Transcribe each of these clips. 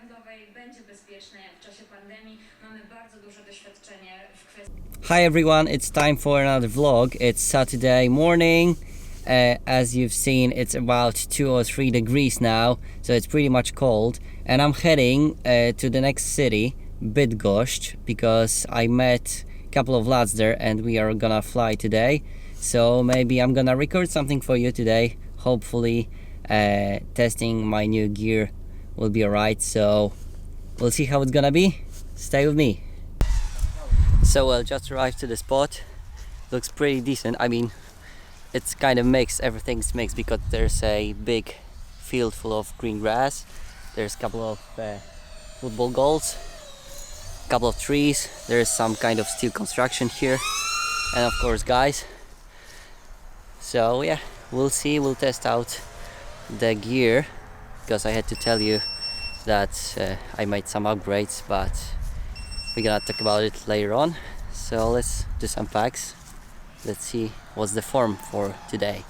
handlowej będzie bezpieczne w czasie pandemii. Mamy bardzo duże doświadczenie w kwestii... Hi everyone, it's time for another vlog. It's Saturday morning. As you've seen, it's about 2 or 3 degrees now, so it's pretty much cold. And I'm heading to the next city, Bydgoszcz, because I met a couple of lads there and we are gonna fly today. So maybe I'm gonna record something for you today. Hopefully testing my new gear will be alright, so we'll see how it's gonna be. Stay with me. So well, just arrived to the spot. Looks pretty decent. I mean, it's kind of mixed, everything's mixed because there's a big field full of green grass. There's a couple of football goals, a couple of trees. There's some kind of steel construction here, and of course guys. So yeah, we'll see, we'll test out the gear, because I had to tell you that I made some upgrades, but we're gonna talk about it later on. So let's do some packs. Let's see what's the form for today.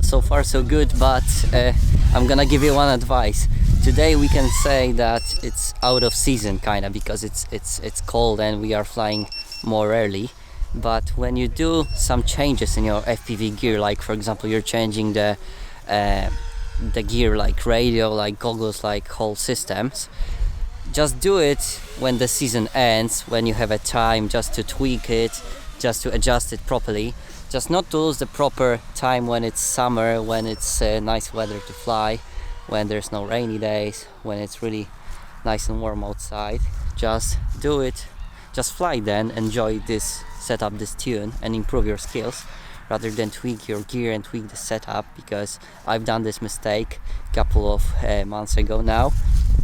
so far so good, but I'm gonna give you one advice. Today we can say that it's out of season kinda, because it's cold and we are flying more early. But when you do some changes in your FPV gear, like for example you're changing the gear, like radio, like goggles, like whole systems, just do it when the season ends, when you have a time just to tweak it, just to adjust it properly. Just not to lose the proper time when it's summer, when it's nice weather to fly, when there's no rainy days, when it's really nice and warm outside. Just do it, just fly then, enjoy this setup, this tune, and improve your skills, rather than tweak your gear and tweak the setup, because I've done this mistake a couple of months ago now,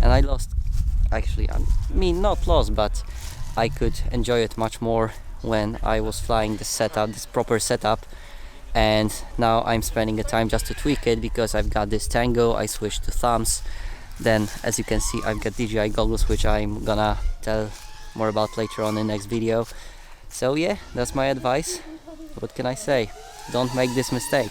and I lost, actually, I mean not lost, but I could enjoy it much more when I was flying the setup, this proper setup. And now I'm spending the time just to tweak it, because I've got this Tango, I switched to thumbs. Then as you can see, I've got DJI goggles, which I'm gonna tell more about later on in the next video. So yeah, that's my advice. What can I say? Don't make this mistake.